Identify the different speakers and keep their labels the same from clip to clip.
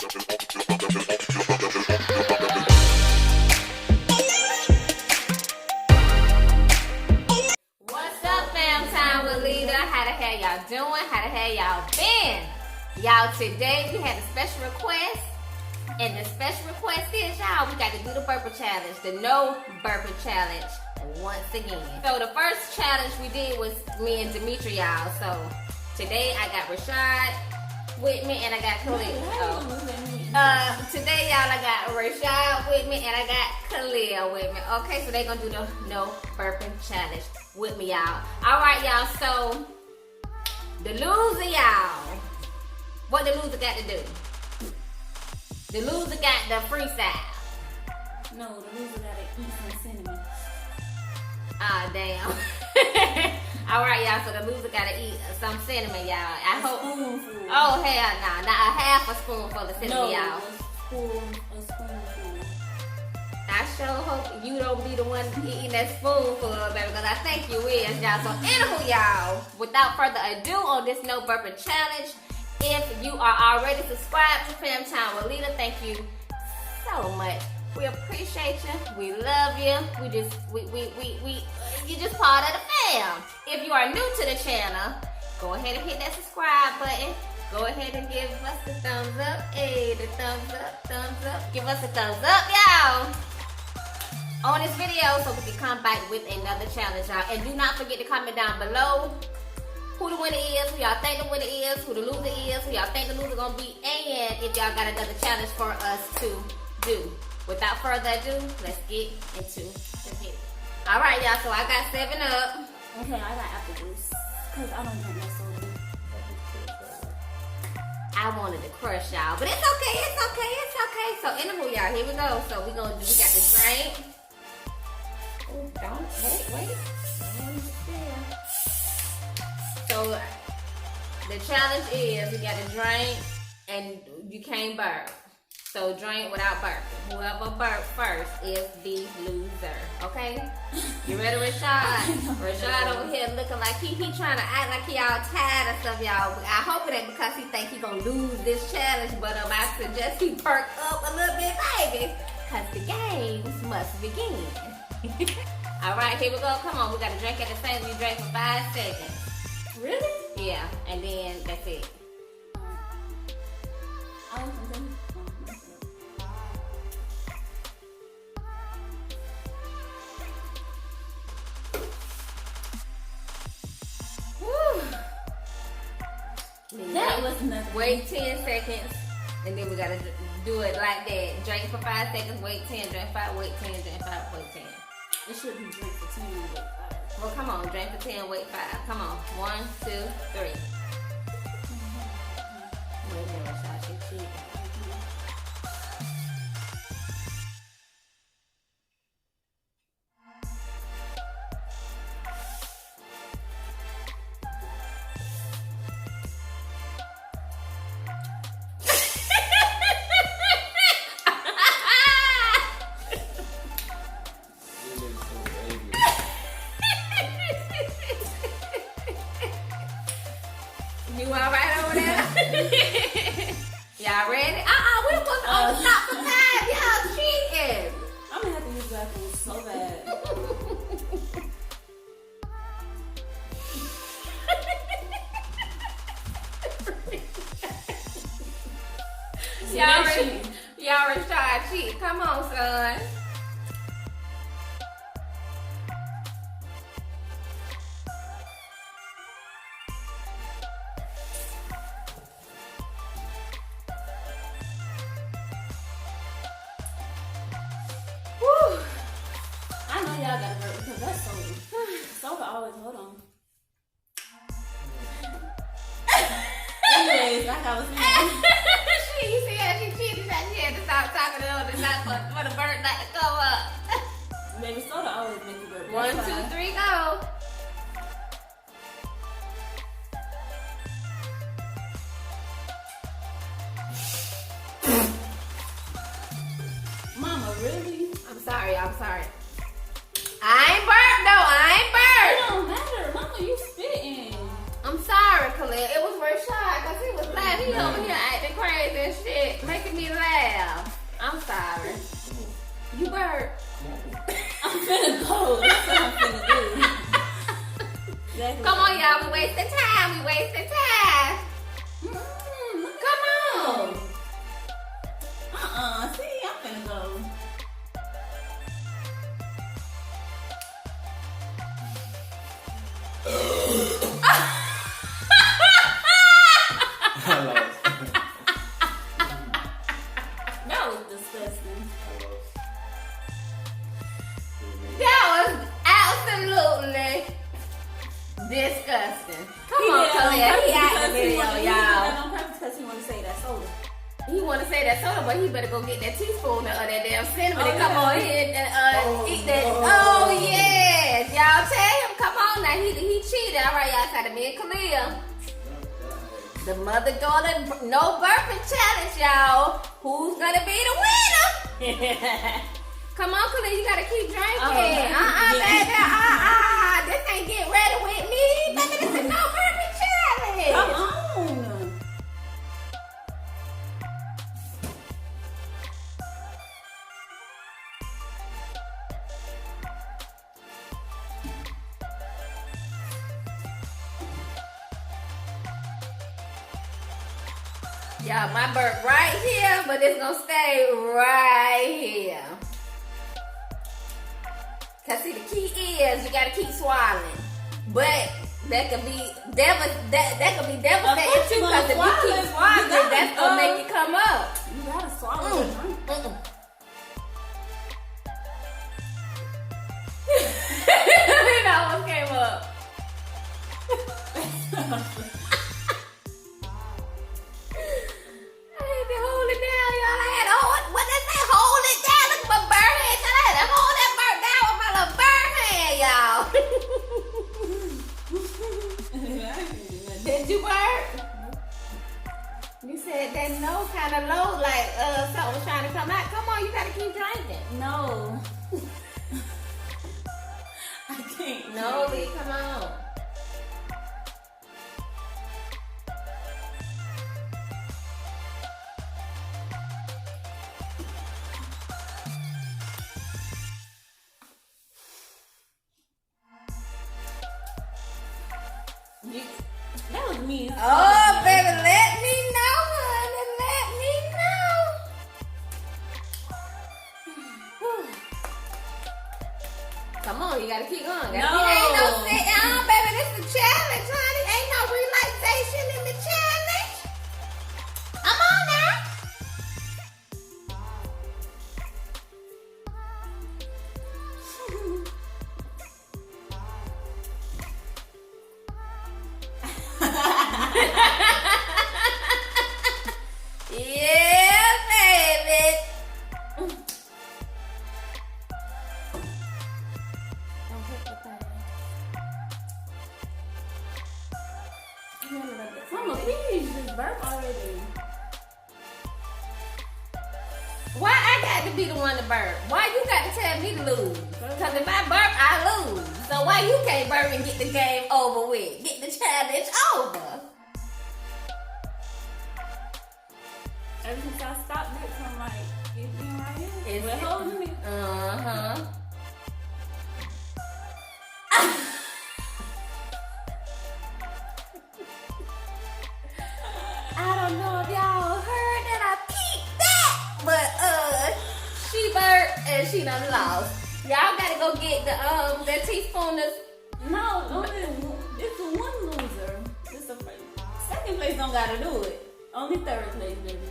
Speaker 1: What's up, fam? Time with LITA. How the hell y'all doing? How the hell y'all been? Y'all, today we had a special request. And the special request is, y'all, we got to do the burping challenge, the No Burping challenge once again. So the first challenge we did was me and Dimitri, y'all. So today I got Rayshad with me and I got Kaleyah. Today, y'all, I got Rayshad with me and I got Kaleyah with me. Okay, so they gonna do the No Burping challenge with me, y'all. All right, y'all. So the loser, y'all, what the loser got to do? The loser got the freestyle.
Speaker 2: No, the loser gotta eat some cinnamon.
Speaker 1: Ah, damn. Alright, y'all, so the loser gotta eat some cinnamon, y'all. I hope.
Speaker 2: Spoonful.
Speaker 1: Oh, hell nah. Not a half a spoonful of cinnamon, y'all.
Speaker 2: A spoonful.
Speaker 1: I sure hope you don't be the one eating that spoonful, baby, because I think you is, y'all. So, anywho, y'all, without further ado on this No Burping challenge, if you are already subscribed to Fam Time with LITA, thank you so much. We appreciate you. We love you. You're just part of the fam. If you are new to the channel, go ahead and hit that subscribe button. Go ahead and give us the thumbs up. Hey, the thumbs up. Give us a thumbs up, y'all, on this video so we can come back with another challenge, y'all. And do not forget to comment down below who the winner is, who y'all think the winner is, who the loser is, who y'all think the loser gonna be, and if y'all got another challenge for us to do. Without further ado, let's get into the video. All right, y'all, so I got 7 Up.
Speaker 2: Okay, I got apple juice, because I don't drink no soda.
Speaker 1: I wanted to crush y'all, but it's okay. So anywho, y'all, here we go. So we got the drink. Oh, don't, wait. So the challenge is we got to drink and you can't burp. So drink without burping. Whoever burps first is the loser. Okay? You ready, Rayshad? Rayshad over here looking like he trying to act like he all tired of stuff, y'all. I hope it ain't because he think he gonna lose this challenge, but I suggest he perk up a little bit, baby, because the games must begin. All right, here we go. Come on, we got to drink at the same time. You drink for 5 seconds.
Speaker 2: Really?
Speaker 1: Yeah, and then that's it.
Speaker 2: That was nothing.
Speaker 1: Wait 10 seconds, and then we gotta do it like that. Drink for 5 seconds, wait 10, drink 5, wait 10, drink 5, wait 10.
Speaker 2: It should be drink for 10, wait 5.
Speaker 1: Well, come on, drink for 10, wait 5. Come on, 1, 2, 3. Wait a minute, Rayshad, she's cheating. You all right over there? Y'all ready? We was on the top for 5. Y'all cheating.
Speaker 2: I'm gonna have to use that one so bad.
Speaker 1: Y'all ready to try to cheat. Come on, son.
Speaker 2: I know y'all gotta burp because that's soda. Soda always, hold on. Anyways, like I was saying.
Speaker 1: You see how she cheated? She had to stop talking to her for the bird not to go up.
Speaker 2: Baby, soda always make you burp.
Speaker 1: 1, 2, 3, go.
Speaker 2: Mama, really?
Speaker 1: I'm sorry. I ain't burped though.
Speaker 2: It don't matter. Mama, you spitting.
Speaker 1: I'm sorry, Kaleyah. It was Rayshad because he was laughing. He over here acting crazy and shit, making making me laugh. I'm sorry. You burp.
Speaker 2: I'm finna go. That's what I'm finna do. Exactly.
Speaker 1: Come on, y'all. We wasting time. Come on.
Speaker 2: See, I'm finna go. That was disgusting.
Speaker 1: That was absolutely disgusting. Come on, Kaleyah. He out the video, y'all.
Speaker 2: He on purpose because he want to say that soda.
Speaker 1: He want to say that soda, but he better go get that teaspoon of that damn cinnamon and come on here and eat that. Oh, yes. Y'all tell him, come on now. He cheated. All right, y'all. Tied me and Kaleyah. The mother-daughter no burping challenge, y'all. Who's going to be the winner? Come on, Kaleyah. You got to keep drinking. Baby. This ain't get ready with me. Baby, this is no burping challenge.
Speaker 2: Come on.
Speaker 1: Y'all, my burp right here, but it's gonna stay right here. Cause see, the key is you gotta keep swallowing, but that could be devastating too. Cause if you keep swallowing, that's gonna make it come up.
Speaker 2: You gotta swallow the drink.
Speaker 1: It almost came up. Did you burp? You said that no kind of low, like something was trying to come out. Come on, you gotta keep drinking.
Speaker 2: No. I can't.
Speaker 1: No, Lee, come on.
Speaker 2: That was me.
Speaker 1: Oh, baby, let me know, honey. Let me know. Come on, you gotta keep going.
Speaker 2: No.
Speaker 1: Ain't no sit down, baby. This is a challenge, honey. Ain't no relaxation in the challenge. Come on now. Yeah, baby. Don't hit the thing.
Speaker 2: Mama, please just burp already.
Speaker 1: Why I got to be the one to burp? Why you got to tell me to lose? Because if I burp, I lose. So why you can't burp and get the game over with? Get the challenge over.
Speaker 2: Ever since I stopped this, I'm like, it's been right here.
Speaker 1: It's
Speaker 2: We're holding me.
Speaker 1: Uh-huh. I don't know if y'all heard that I peeped that, but she burped and she done lost. Y'all gotta go get the that teaspoon of
Speaker 2: No, it's the one loser. It's the first. Second place don't gotta do it. Only third place, baby.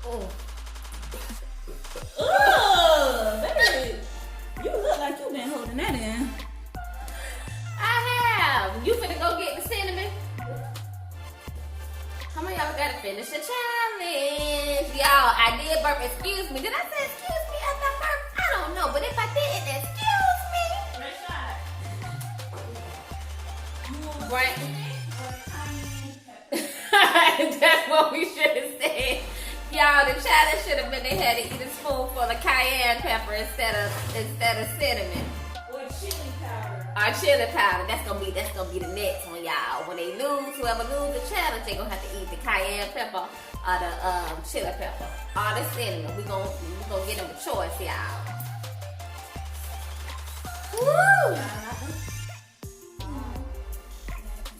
Speaker 1: oh.
Speaker 2: Baby, you look like you've been holding that in.
Speaker 1: I have. You finna go get the cinnamon? How many y'all gotta finish the challenge? Y'all, I did burp. Excuse me. Did I say excuse me after I burped? I don't know, but if I didn't, excuse me.
Speaker 2: Rayshad.
Speaker 1: Right. That's what we should have said. Y'all, the challenge should have been they had to eat a spoonful of cayenne pepper instead of cinnamon.
Speaker 2: Or chili powder.
Speaker 1: our chili powder. That's gonna be the next one, y'all. When they lose, whoever lose the challenge, they gonna have to eat the cayenne pepper or the chili pepper or the cinnamon. We gonna get them a choice, y'all. Woo!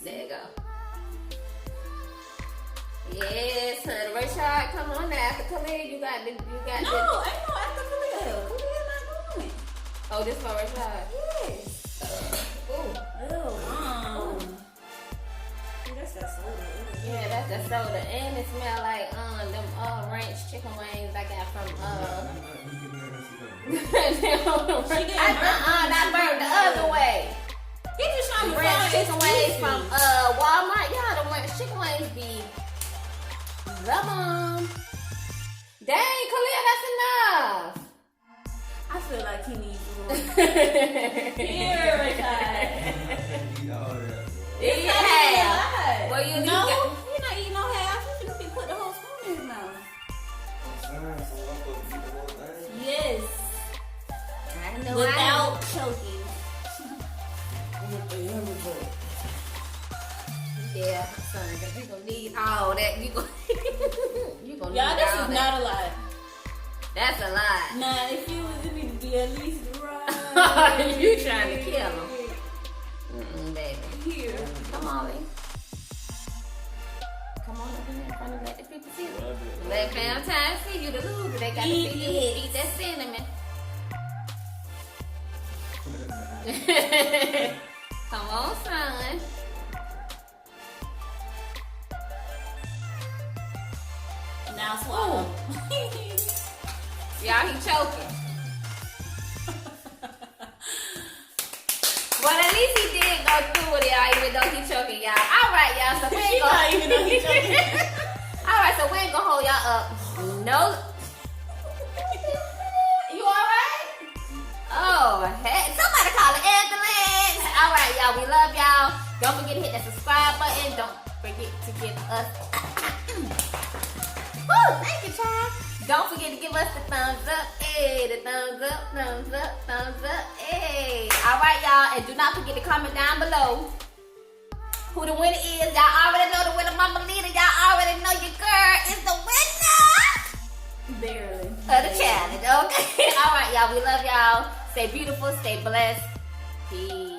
Speaker 1: There you go. Yes, honey. Rayshad, come on now. After Kaleyah, you got.
Speaker 2: No, ain't no after Kaleyah. Kaleyah not going.
Speaker 1: Oh, this for Rayshad.
Speaker 2: Yes.
Speaker 1: Ooh.
Speaker 2: That's that soda.
Speaker 1: Yeah, that's the soda, and it smell like them ranch chicken wings I got from not burnt the other way.
Speaker 2: He just trying to
Speaker 1: Ranch
Speaker 2: find
Speaker 1: chicken wings from Walmart. Yeah, the ranch chicken wings be the bomb. Dang, Kaleyah, that's enough.
Speaker 2: I feel like he needs more. Here, Rayshad.
Speaker 1: Yeah. Well, you
Speaker 2: no, you're not eating no half. You should put the whole spoon in his mouth. Yes.
Speaker 1: I know.
Speaker 2: Without choking.
Speaker 1: Yeah, son, because you gonna need all that. You gonna
Speaker 2: Y'all,
Speaker 1: need
Speaker 2: this
Speaker 1: all
Speaker 2: is
Speaker 1: that.
Speaker 2: not a lie.
Speaker 1: That's a lie.
Speaker 2: Nah, if you was, it need to be at least right.
Speaker 1: You trying to kill him. Baby.
Speaker 2: Here.
Speaker 1: Come on, baby. Come on up in there in front of let the people see you. Let fam time see you the loser. They got to see you eat that cinnamon. Come on, son.
Speaker 2: Now swallow.
Speaker 1: Y'all, he choking. Well, at least he did go through with it, y'all, even though he choking, y'all. All right, y'all. So we ain't gonna
Speaker 2: even though he choking.
Speaker 1: All right, so we ain't gonna hold y'all up. No. You all right? Oh, heck. Somebody call an ambulance. All right, y'all. We love y'all. Don't forget to hit that subscribe button. Don't forget to give us. Woo! Thank you, child. Don't forget to give us the thumbs up. Hey, the thumbs up, thumbs up, thumbs up. Hey. All right, y'all. And do not forget to comment down below who the winner is. Y'all already know the winner, Mamalita. Y'all already know your girl is the winner.
Speaker 2: Barely.
Speaker 1: Of the challenge, okay? All right, y'all. We love y'all. Stay beautiful. Stay blessed. Peace.